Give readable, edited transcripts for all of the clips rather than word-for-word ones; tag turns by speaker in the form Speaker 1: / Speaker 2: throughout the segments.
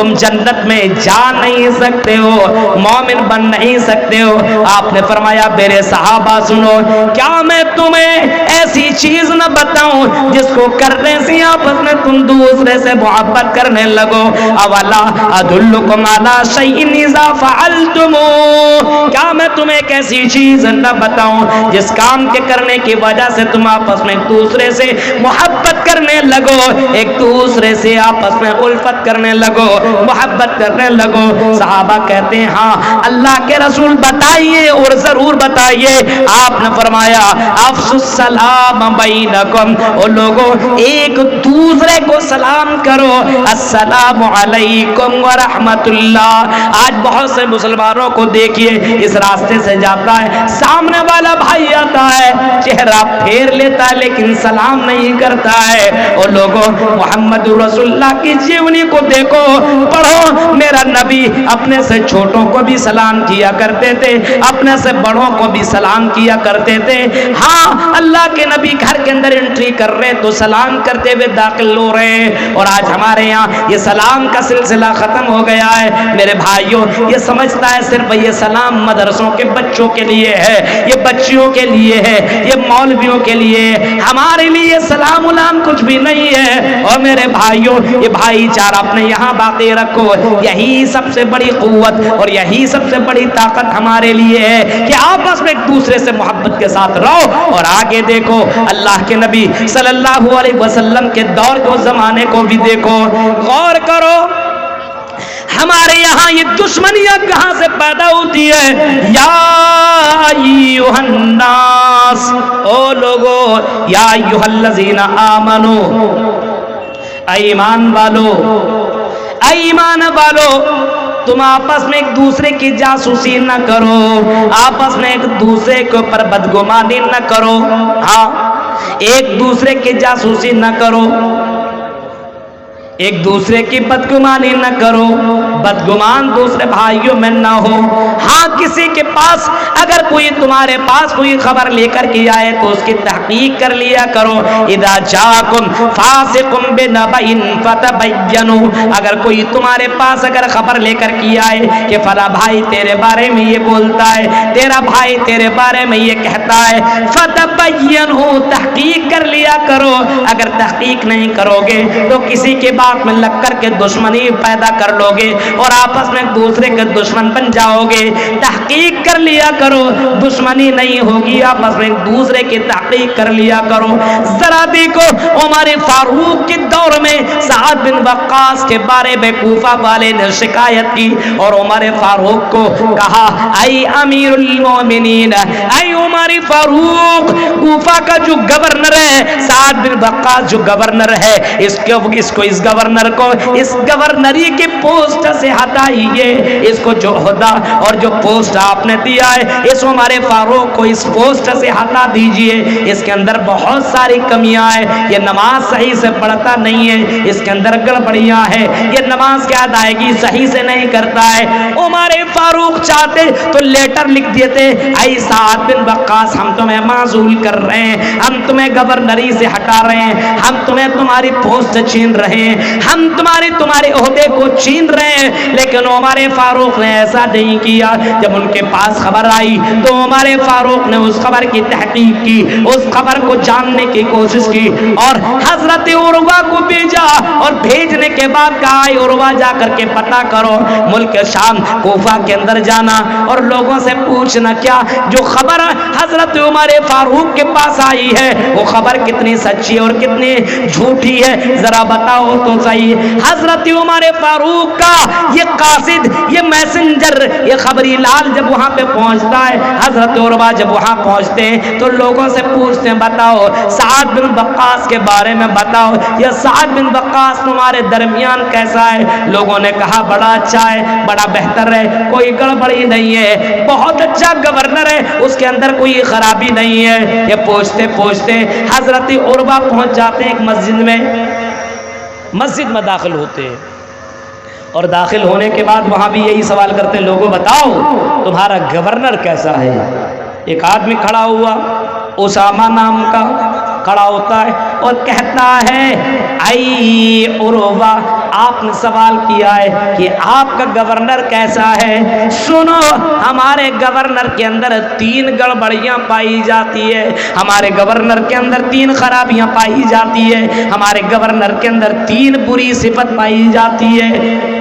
Speaker 1: تم جنت میں جا نہیں سکتے ہو، مومن بن نہیں سکتے ہو۔ آپ نے فرمایا میرے صحابہ سنو، کیا میں تمہیں ایسی چیز نہ بتاؤں جس کو کرنے سے آپس میں تم دوسرے سے محبت کرنے لگو؟ اولا ادلکم علی شیء اذا فعلتموہ، کیا میں تمہیں ایک ایسی چیز نہ بتاؤں جس کام کے کرنے کی وجہ سے تم آپس میں ایک دوسرے سے محبت کرنے لگو، ایک دوسرے سے آپس میں الفت کرنے لگو، محبت کرنے لگو؟ صحابہ کہتے ہیں ہاں اللہ کے رسول بتائیے، اور ضرور بتائیے۔ آپ نے فرمایا افشوا السلام بینکم، اور لوگوں ایک دوسرے کو سلام کرو، السلام علیکم ورحمت اللہ۔ آج بہت سے مسلمانوں کو دیکھیے اس راستے سے جاتا ہے، سامنے والا بھائی آتا ہے، چہرہ پھیر لیتا ہے لیکن سلام نہیں کرتا ہے۔ اور لوگوں محمد رسول اللہ کی جیونی کو دیکھو، پڑھو، میرا نبی اپنے سے چھوٹوں کو بھی سلام کیا کرتے تھے، اپنے سے بڑوں کو بھی سلام کیا کرتے تھے۔ ہاں اللہ کے نبی گھر کے اندر انٹری کر رہے تو سلام کرتے ہوئے داخل ہو رہے ہیں، اور آج ہمارے یہاں یہ سلام کا سلسلہ ختم ہو گیا ہے۔ میرے بھائیوں یہ سمجھتا ہے صرف یہ سلام مدرسوں کے بچوں کے لیے ہے، یہ بچیوں کے لیے ہے، یہ مولویوں کے لیے ہے، ہمارے لیے سلام علام کچھ بھی نہیں ہے۔ اور میرے بھائیوں یہ بھائی چارہ اپنے یہاں باقی رکھو، یہی سب سے بڑی قوت اور یہی سب سے بڑی طاقت ہمارے لیے ہے کہ آپس میں ایک دوسرے سے محبت کے ساتھ رہو۔ اور آگے دیکھو اللہ کے نبی صلی اللہ علیہ وسلم کے دور کو، زمانے کو بھی دیکھو، غور کرو ہمارے یہاں یہ دشمنیاں کہاں سے پیدا ہوتی ہے؟ یا ایھا الناس، او لوگو، یا ایھا الذین آمنو، ایمان والو، ایمان والو، تم آپس میں ایک دوسرے کی جاسوسی نہ کرو، آپس میں ایک دوسرے کے اوپر بدگمانی نہ کرو، ہاں ایک دوسرے کی جاسوسی نہ کرو، ایک دوسرے کی بدگمانی نہ کرو، بدگمان دوسرے بھائیوں میں نہ ہو۔ ہاں کسی کے پاس اگر کوئی تمہارے پاس کوئی خبر لے کر کے آئے تو اس کی تحقیق کر لیا کرو۔ اذا جاءکم فاسق بنبأ فتبینوا، اگر کوئی تمہارے پاس اگر خبر لے کر کے آئے کہ فلاں بھائی تیرے بارے میں یہ بولتا ہے، تیرا بھائی تیرے بارے میں یہ کہتا ہے، فتبینوا، تحقیق کر لیا کرو۔ اگر تحقیق نہیں کرو گے تو کسی کے بات میں لگ کر کے دشمنی پیدا کر لو گے اور آپس میں ایک دوسرے کے دشمن بن جاؤ گے۔ تحقیق کر لیا کرو، دشمنی نہیں ہوگی، آپس میں ایک دوسرے کی تحقیق کر لیا کرو۔ ذرا دیکھو عمر فاروق کے دور میں سعد بن وقاص کے بارے میں کوفہ والے نے شکایت کی اور عمر فاروق کو کہا اے امیر المومنین، اے عمر فاروق، کوفہ کا جو گورنر ہے سعد بن وقاص جو گورنر ہے، اس گورنر کو اس گورنری کے پوسٹ سے ہٹائیے، اس کو جو عہدہ اور جو پوسٹ آپ نے دیا ہے اس عمر فاروق کو اس پوسٹ سے ہٹا دیجئے، اس کے اندر بہت ساری کمیاں ہیں، یہ نماز صحیح سے پڑھتا نہیں ہے، اس کے اندر گڑبڑیاں ہیں، یہ نماز کی ادائیگی صحیح سے نہیں کرتا ہے۔ عمر فاروق چاہتے تو لیٹر لکھ دیتے اے سعد بن وقاص، ہم تمہیں معزول کر رہے ہیں، ہم تمہیں گورنری سے ہٹا رہے ہیں، ہم تمہیں تمہاری پوسٹ چھین رہے ہیں، ہم تمہارے عہدے کو چھین رہے ہیں۔ لیکن عمر فاروق نے ایسا نہیں کیا، جب ان کے پاس خبر آئی تو عمر فاروق نے اس خبر کی تحقیق کی، اس خبر کو جاننے کی کوشش کی اور حضرت عروہ کو بھیجا، اور بھیجنے کے بعد کہا اے عروہ جا کر کے پتہ کرو، ملک شام کوفہ کے اندر جانا اور لوگوں سے پوچھنا کیا جو خبر حضرت عمر فاروق کے پاس آئی ہے وہ خبر کتنی سچی اور کتنی جھوٹی ہے، ذرا بتاؤ تو صحیح۔ حضرت عمر فاروق کا یہ قاصد، یہ میسنجر، یہ خبری لال جب وہاں پہ پہنچتا ہے، حضرت عروہ جب وہاں پہنچتے ہیں تو لوگوں سے پوچھتے ہیں بتاؤ سعد بن وقاص کے بارے میں بتاؤ، یہ سعد بن وقاص تمہارے درمیان کیسا ہے؟ لوگوں نے کہا بڑا اچھا ہے، بڑا بہتر ہے، کوئی گڑبڑی نہیں ہے، بہت اچھا گورنر ہے، اس کے اندر کوئی خرابی نہیں ہے۔ یہ پوچھتے پوچھتے حضرت عروہ پہنچ جاتے ہیں ایک مسجد میں داخل ہوتے ہیں، اور داخل ہونے کے بعد وہاں بھی یہی سوال کرتے ہیں لوگوں بتاؤ تمہارا گورنر کیسا ہے؟ ایک آدمی کھڑا ہوا، اسامہ نام کا کھڑا ہوتا ہے، اور کہتا ہے اے عروہ، آپ نے سوال کیا ہے کہ آپ کا گورنر کیسا ہے؟ سنو، ہمارے گورنر کے اندر 3 گڑبڑیاں پائی جاتی ہے، ہمارے گورنر کے اندر 3 خرابیاں پائی جاتی ہے، ہمارے گورنر کے اندر 3 بری صفت پائی جاتی ہے۔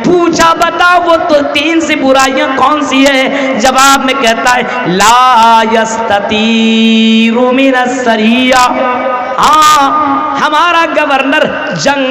Speaker 1: پوچھا بتاؤ وہ تو 3 سی برائیاں کون سی ہے؟ جواب میں کہتا ہے لا یستطیع من السریہ۔ ہاں، ہمارا گورنر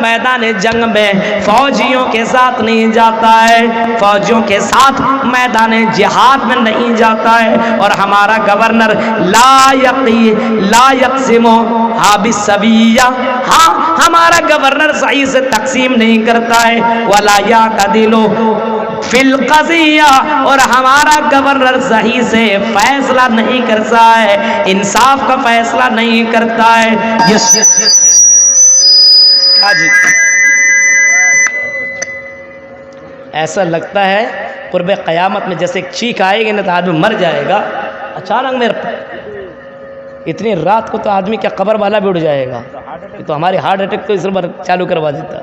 Speaker 1: میدان جنگ میں فوجیوں کے ساتھ نہیں جاتا ہے، فوجیوں کے ساتھ میدان جہاد میں نہیں جاتا ہے، اور ہمارا گورنر لا یقسم بالسویہ، ہاں ہمارا گورنر صحیح سے تقسیم نہیں کرتا ہے، ولا یعتدل فی القضیہ، اور ہمارا گورنر صحیح سے فیصلہ نہیں کرتا ہے، انصاف کا فیصلہ نہیں کرتا ہے۔ ایسا لگتا ہے قرب قیامت میں جیسے ایک چیخ آئے گی نا تو آدمی مر جائے گا، اچانک میرے اتنی رات کو تو آدمی کیا قبر والا بھی اڑ جائے گا، یہ تو ہماری ہارٹ اٹیک تو اس بار چالو کروا دیتا۔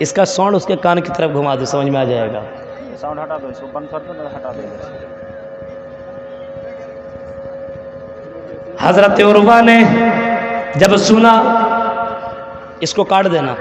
Speaker 1: اس کا ساؤنڈ اس کے کان کی طرف گھما دو، سمجھ میں آ جائے گا۔
Speaker 2: ساؤنڈ ہٹا دو، اس کو بند کر دو، ہٹا دو۔
Speaker 1: حضرت عروہ نے جب سنا، اس کو کاٹ دینا،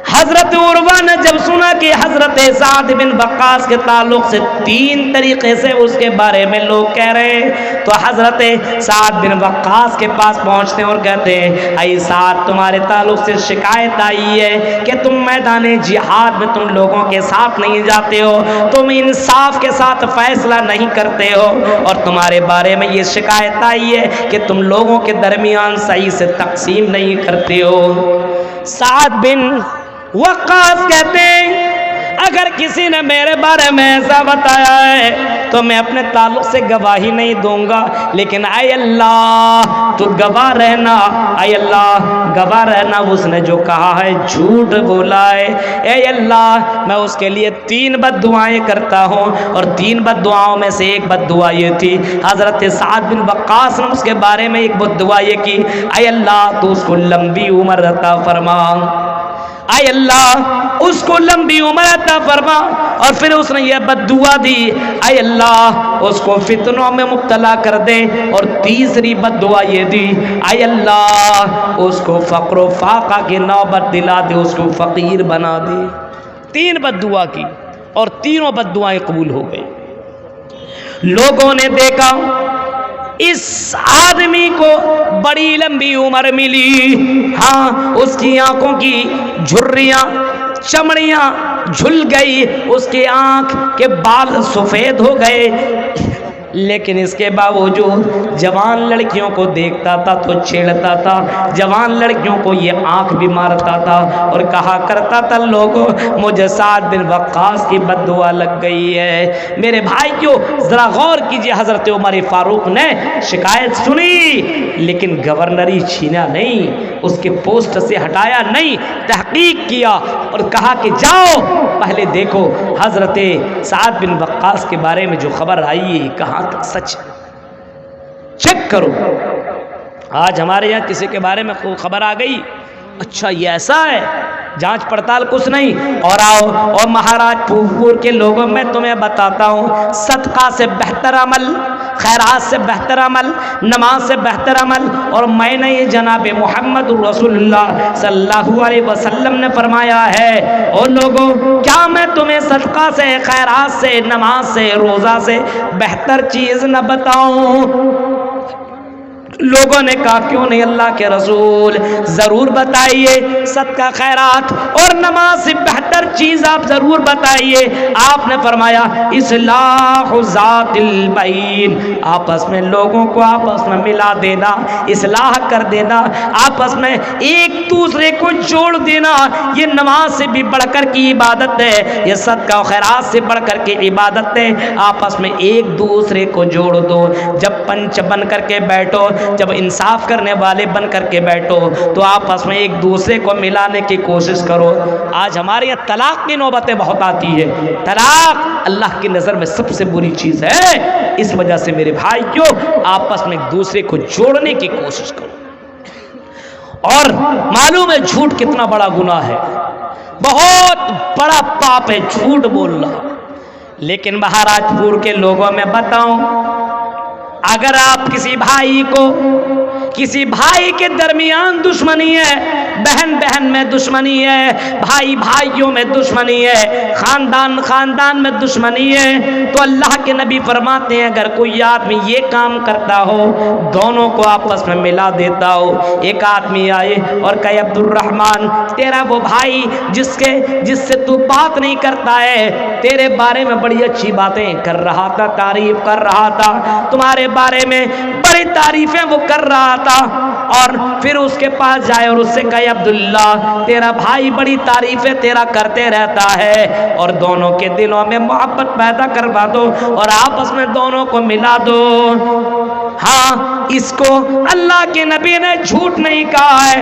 Speaker 1: حضرت عروہ نے جب سنا کہ حضرت سعد بن وقاص کے تعلق سے 3 طریقے سے اس کے بارے میں لوگ کہہ رہے ہیں، تو حضرت سعد بن وقاص کے پاس پہنچتے ہیں اور کہتے ہیں اے سعد، تمہارے تعلق سے شکایت آئی ہے کہ تم میدان جہاد میں تم لوگوں کے ساتھ نہیں جاتے ہو، تم انصاف کے ساتھ فیصلہ نہیں کرتے ہو، اور تمہارے بارے میں یہ شکایت آئی ہے کہ تم لوگوں کے درمیان صحیح سے تقسیم نہیں کرتے ہو۔ سعد بن وقاص کہتے ہیں اگر کسی نے میرے بارے میں ایسا بتایا ہے تو میں اپنے تعلق سے گواہی نہیں دوں گا، لیکن اے اللہ تو گواہ رہنا، اے اللہ گواہ رہنا، اس نے جو کہا ہے جھوٹ بولا ہے، اے اللہ میں اس کے لیے 3 بد دعائیں کرتا ہوں، اور 3 بد دعاؤں میں سے ایک بد دعا یہ تھی، حضرت سعد بن وقاص نے اس کے بارے میں ایک بد دعا یہ کی، اے اللہ تو اس کو لمبی عمر عطا فرما، اے اللہ اس کو لمبی عمر عطا فرما، اور پھر اس نے یہ بد دعا دی، اے اللہ اس کو فتنوں میں مبتلا کر دے، اور تیسری بد دعا یہ دی، اے اللہ اس کو فقر و فاقہ کی نوبت دلا دے، اس کو فقیر بنا دے۔ 3 بد دعا کی اور تینوں بد دعائیں قبول ہو گئی۔ لوگوں نے دیکھا اس آدمی کو بڑی لمبی عمر ملی، ہاں اس کی آنکھوں کی جھریاں چمڑیاں جھل گئی، اس کی آنکھ کے بال سفید ہو گئے، لیکن اس کے باوجود جوان لڑکیوں کو دیکھتا تھا تو چھیڑتا تھا، جوان لڑکیوں کو یہ آنکھ بھی مارتا تھا، اور کہا کرتا تھا لوگوں مجھے سعد بن وقاص کی بد دعا لگ گئی ہے۔ میرے بھائیوں ذرا غور کیجئے، حضرت عمر فاروق نے شکایت سنی لیکن گورنری چھینا نہیں، اس کے پوسٹ سے ہٹایا نہیں، تحقیق کیا اور کہا کہ جاؤ پہلے دیکھو حضرت سعد بن وقاص کے بارے میں جو خبر آئی ہے کہاں تک سچ ہے، چیک کرو۔ آج ہمارے یہاں کسی کے بارے میں خبر آ گئی، اچھا یہ ایسا ہے، جانچ پڑتال کچھ نہیں، اور آؤ اور مہاراج پور کے لوگوں میں تمہیں بتاتا ہوں صدقہ سے بہتر عمل، خیرات سے بہتر عمل، نماز سے بہتر عمل، اور میں نے یہ جناب محمد رسول اللہ صلی اللہ علیہ وسلم نے فرمایا ہے اور لوگوں کیا میں تمہیں صدقہ سے، خیرات سے، نماز سے، روزہ سے بہتر چیز نہ بتاؤں؟ لوگوں نے کہا کیوں نہیں اللہ کے رسول، ضرور بتائیے، صدقہ خیرات اور نماز سے بہتر چیز آپ ضرور بتائیے۔ آپ نے فرمایا اصلاح ذات البین، آپس میں لوگوں کو آپس میں ملا دینا، اصلاح کر دینا، آپس میں ایک دوسرے کو جوڑ دینا، یہ نماز سے بھی بڑھ کر کی عبادت ہے، یہ صدقہ و خیرات سے بڑھ کر کی عبادت ہے۔ آپس میں ایک دوسرے کو جوڑ دو، جب پنچ بن کر کے بیٹھو جب انصاف کرنے والے بن کر کے بیٹھو تو آپس میں ایک دوسرے کو ملانے کی کوشش کرو۔ آج ہمارے یہاں طلاق کی نوبتیں بہت آتی ہے۔ طلاق اللہ کی نظر میں سب سے بری چیز ہے۔ اس وجہ سے میرے بھائیوں آپس میں ایک دوسرے کو جوڑنے کی کوشش کرو۔ اور معلوم ہے جھوٹ کتنا بڑا گناہ ہے، بہت بڑا پاپ ہے جھوٹ بولنا۔ لیکن مہاراج پور کے لوگوں میں بتاؤں، اگر آپ کسی بھائی کے درمیان دشمنی ہے، بہن بہن میں دشمنی ہے، بھائی بھائیوں میں دشمنی ہے، خاندان میں دشمنی ہے، تو اللہ کے نبی فرماتے ہیں اگر کوئی آدمی یہ کام کرتا ہو، دونوں کو آپس میں ملا دیتا ہو۔ ایک آدمی آئے اور کہے عبد الرحمن تیرا وہ بھائی جس سے تو بات نہیں کرتا ہے، تیرے بارے میں بڑی اچھی باتیں کر رہا تھا، تعریف کر رہا تھا، تمہارے بارے میں بڑی تعریفیں وہ کر رہا تھا، اور پھر اس کے پاس جائے اور اس سے کہے عبداللہ تیرا بھائی بڑی تعریفیں تیرا کرتے رہتا ہے، اور دونوں کے دلوں میں محبت پیدا کروا دو اور آپس میں دونوں کو ملا دو۔ ہاں، اس کو اللہ کے نبی نے جھوٹ نہیں کہا ہے۔